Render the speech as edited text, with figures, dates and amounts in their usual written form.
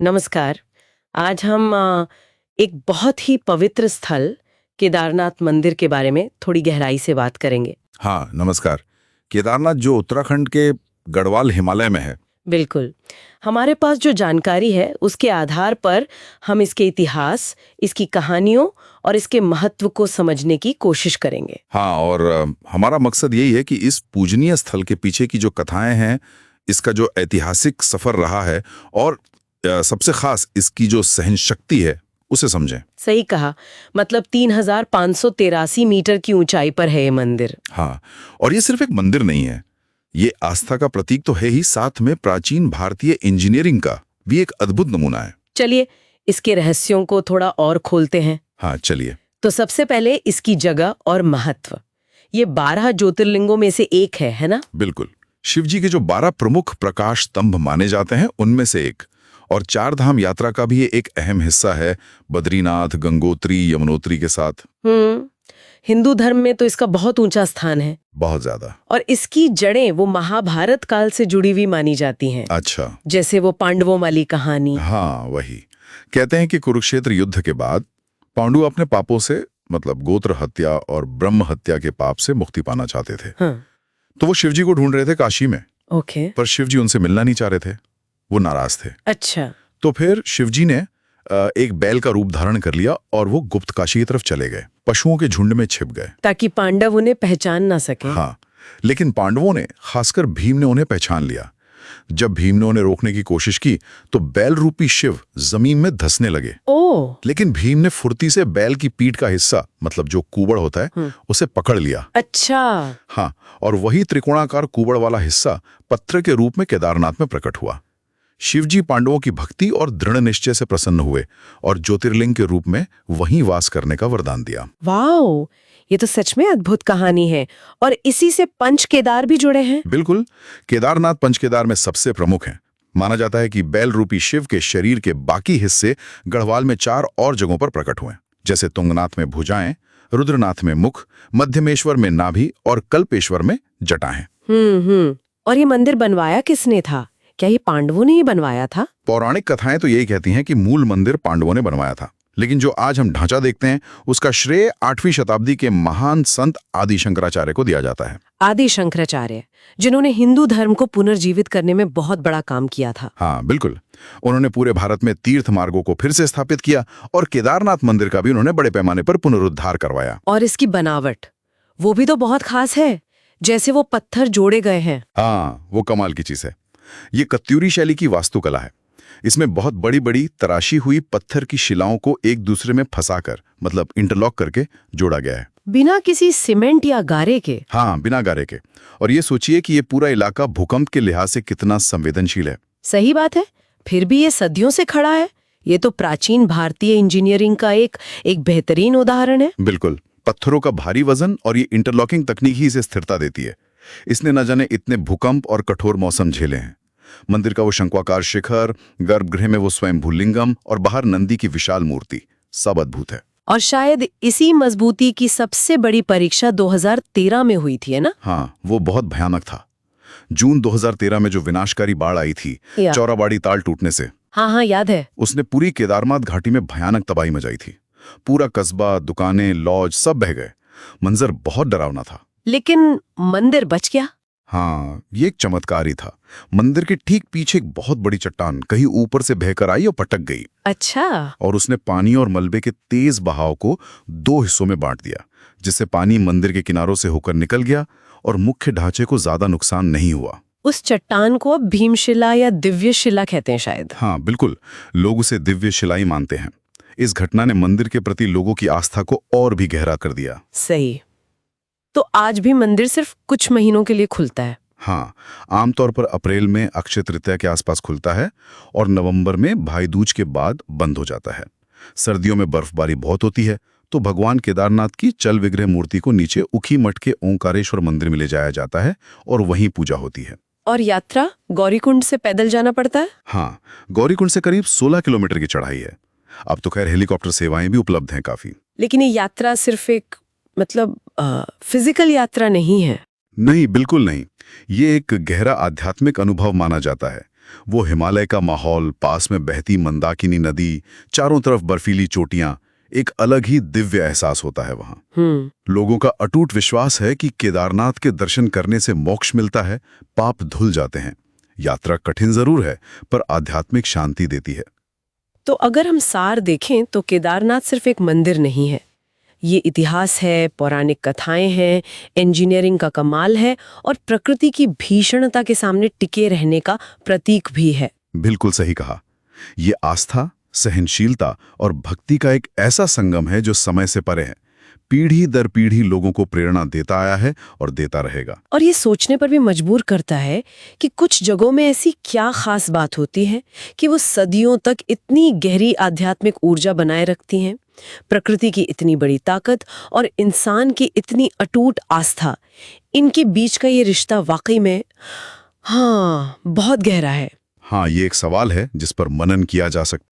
नमस्कार। आज हम एक बहुत ही पवित्र स्थल केदारनाथ मंदिर के बारे में थोड़ी गहराई से बात करेंगे। हाँ, नमस्कार। केदारनाथ जो उत्तराखंड के गढ़वाल हिमालय में है। बिल्कुल। हमारे पास जो जानकारी है उसके आधार पर हम इसके इतिहास, इसकी कहानियों और इसके महत्व को समझने की कोशिश करेंगे। हाँ, और हमारा मकसद यही है कि इस पूजनीय स्थल के पीछे की जो कथाएं हैं, इसका जो ऐतिहासिक सफर रहा है और सबसे खास इसकी जो सहन शक्ति है उसे समझें। सही कहा। मतलब 3583 मीटर की ऊंचाई पर है ये मंदिर। हाँ, और ये सिर्फ एक मंदिर नहीं है, ये आस्था का प्रतीक तो है ही, साथ में प्राचीन भारतीय इंजीनियरिंग का भी एक अद्भुत नमूना है। चलिए इसके रहस्यों को थोड़ा और खोलते हैं। हाँ, चलिए। तो सबसे पहले इसकी जगह और महत्व। ये 12 ज्योतिर्लिंगों में से एक है ना? बिल्कुल। शिव जी के जो 12 प्रमुख प्रकाश स्तंभ माने जाते हैं उनमें से एक, और 4 धाम यात्रा का भी ये एक अहम हिस्सा है, बद्रीनाथ, गंगोत्री, यमुनोत्री के साथ। हिंदू धर्म में तो इसका बहुत ऊंचा स्थान है। बहुत ज्यादा। और इसकी जड़ें वो महाभारत काल से जुड़ी हुई मानी जाती हैं। अच्छा। जैसे वो पांडवों वाली कहानी। हाँ, वही। कहते हैं कि कुरुक्षेत्र युद्ध के बाद पांडु अपने पापों से, मतलब गोत्र हत्या और ब्रह्म हत्या के पाप से मुक्ति पाना चाहते थे। हाँ। तो वो शिवजी को ढूंढ रहे थे काशी में। ओके। पर शिवजी उनसे मिलना नहीं चाह रहे थे, वो नाराज थे। अच्छा। तो फिर शिवजी ने एक बैल का रूप धारण कर लिया और वो गुप्त काशी की तरफ चले गए, पशुओं के झुंड में छिप गए, ताकि पांडव उन्हें पहचान ना सके। हाँ, लेकिन पांडवों ने, खासकर भीम ने उन्हें पहचान लिया। जब भीम ने उन्हें रोकने की कोशिश की तो बैल रूपी शिव जमीन में धंसने लगे। ओह! लेकिन भीम ने फुर्ती से बैल की पीठ का हिस्सा, मतलब जो कुबड़ होता है, उसे पकड़ लिया। अच्छा। हाँ, और वही त्रिकोणाकार कुबड़ वाला हिस्सा पत्थर के रूप में केदारनाथ में प्रकट हुआ। शिवजी पांडवों की भक्ति और दृढ़ निश्चय से प्रसन्न हुए और ज्योतिर्लिंग के रूप में वहीं वास करने का वरदान दिया। वाओ! ये तो सच में अद्भुत कहानी है। और इसी से पंच केदार भी जुड़े हैं। बिल्कुल। केदारनाथ पंच केदार में सबसे प्रमुख हैं। माना जाता है कि बैल रूपी शिव के शरीर के बाकी हिस्से गढ़वाल में 4 और जगहों पर प्रकट हुए, जैसे तुंगनाथ में भुजाएं, रुद्रनाथ में मुख, मध्यमेश्वर में नाभि और कल्पेश्वर में जटाएं। और ये मंदिर बनवाया किसने था? क्या ये पांडवों ने ही बनवाया था? पौराणिक कथाएं तो यही कहती हैं कि मूल मंदिर पांडवों ने बनवाया था, लेकिन जो आज हम ढांचा देखते हैं उसका श्रेय 8वीं शताब्दी के महान संत आदि शंकराचार्य को दिया जाता है। आदि शंकराचार्य, जिन्होंने हिंदू धर्म को पुनर्जीवित करने में बहुत बड़ा काम किया था। हाँ, बिल्कुल। उन्होंने पूरे भारत में तीर्थ मार्गों को फिर से स्थापित किया और केदारनाथ मंदिर का भी उन्होंने बड़े पैमाने पर पुनरुद्धार करवाया। और इसकी बनावट, वो भी तो बहुत खास है। जैसे वो पत्थर जोड़े गए हैं। हाँ, वो कमाल की चीज है। ये कत्यूरी शैली की वास्तुकला है। इसमें बहुत बड़ी बड़ी तराशी हुई पत्थर की शिलाओं को एक दूसरे में फंसाकर, मतलब इंटरलॉक करके जोड़ा गया है, बिना किसी सीमेंट या गारे के। हाँ, बिना गारे के। और ये सोचिए कि ये पूरा इलाका भूकंप के लिहाज से कितना संवेदनशील है। सही बात है। फिर भी ये सदियों से खड़ा है। ये तो प्राचीन भारतीय इंजीनियरिंग का एक बेहतरीन उदाहरण है। बिल्कुल। पत्थरों का भारी वजन और ये इंटरलॉकिंग तकनीक ही इसे स्थिरता देती है। इसने न जाने इतने भूकंप और कठोर मौसम झेले हैं। मंदिर का वो शंक्वाकार शिखर, गर्भगृह में वो स्वयंभू लिंगम और बाहर नंदी की विशाल मूर्ति, सब अद्भुत है। और शायद इसी मजबूती की सबसे बड़ी परीक्षा 2013 में हुई थी, है ना? हाँ, वो बहुत भयानक था। जून 2013 में जो विनाशकारी बाढ़ आई थी, चौराबाड़ी ताल टूटने से। हाँ, याद है। उसने पूरी केदारनाथ घाटी में भयानक तबाही मचाई थी। पूरा कस्बा, दुकानें, लॉज सब बह गए। मंजर बहुत डरावना था। लेकिन मंदिर बच गया। हाँ, ये एक चमत्कार ही था। मंदिर के ठीक पीछे एक बहुत बड़ी चट्टान कहीं ऊपर से बहकर आई और पटक गई। अच्छा। और उसने पानी और मलबे के तेज बहाव को 2 हिस्सों में बांट दिया, जिससे पानी मंदिर के किनारों से होकर निकल गया और मुख्य ढांचे को ज्यादा नुकसान नहीं हुआ। उस चट्टान को अब भीमशिला या दिव्य शिला कहते हैं शायद। हाँ, बिल्कुल। लोग उसे दिव्य शिलाई मानते हैं। इस घटना ने मंदिर के प्रति लोगों की आस्था को और भी गहरा कर दिया। सही। तो आज भी मंदिर सिर्फ कुछ महीनों के लिए खुलता है। हाँ, आमतौर पर अप्रैल में अक्षय तृतीया के आसपास खुलता है और नवंबर में भाई दूज के बाद बंद हो जाता है। सर्दियों में बर्फबारी बहुत होती है, तो भगवान केदारनाथ की चल विग्रह मूर्ति को नीचे उखी मठ के ओंकारेश्वर मंदिर में ले जाया जाता है और वहीं पूजा होती है। और यात्रा गौरीकुंड से पैदल जाना पड़ता है? हाँ, गौरीकुंड से करीब 16 किलोमीटर की चढ़ाई है। अब तो खैर हेलीकॉप्टर सेवाएं भी उपलब्ध हैं काफी। लेकिन ये यात्रा सिर्फ एक फिजिकल यात्रा नहीं है। नहीं, बिल्कुल नहीं। ये एक गहरा आध्यात्मिक अनुभव माना जाता है। वो हिमालय का माहौल, पास में बहती मंदाकिनी नदी, चारों तरफ बर्फीली चोटियां, एक अलग ही दिव्य एहसास होता है वहां। लोगों का अटूट विश्वास है कि केदारनाथ के दर्शन करने से मोक्ष मिलता है, पाप धुल जाते हैं। यात्रा कठिन जरूर है, पर आध्यात्मिक शांति देती है। तो अगर हम सार देखें तो केदारनाथ सिर्फ एक मंदिर नहीं है, ये इतिहास है, पौराणिक कथाएं हैं, इंजीनियरिंग का कमाल है और प्रकृति की भीषणता के सामने टिके रहने का प्रतीक भी है। बिल्कुल सही कहा। ये आस्था, सहनशीलता और भक्ति का एक ऐसा संगम है जो समय से परे है, पीढ़ी दर पीढ़ी लोगों को प्रेरणा देता आया है और देता रहेगा। और ये सोचने पर भी मजबूर करता है कि कुछ जगहों में ऐसी क्या खास बात होती है कि वो सदियों तक इतनी गहरी आध्यात्मिक ऊर्जा बनाए रखती हैं। प्रकृति की इतनी बड़ी ताकत और इंसान की इतनी अटूट आस्था, इनके बीच का ये रिश्ता वाकई में बहुत गहरा है। हाँ, ये एक सवाल है जिस पर मनन किया जा सकता है।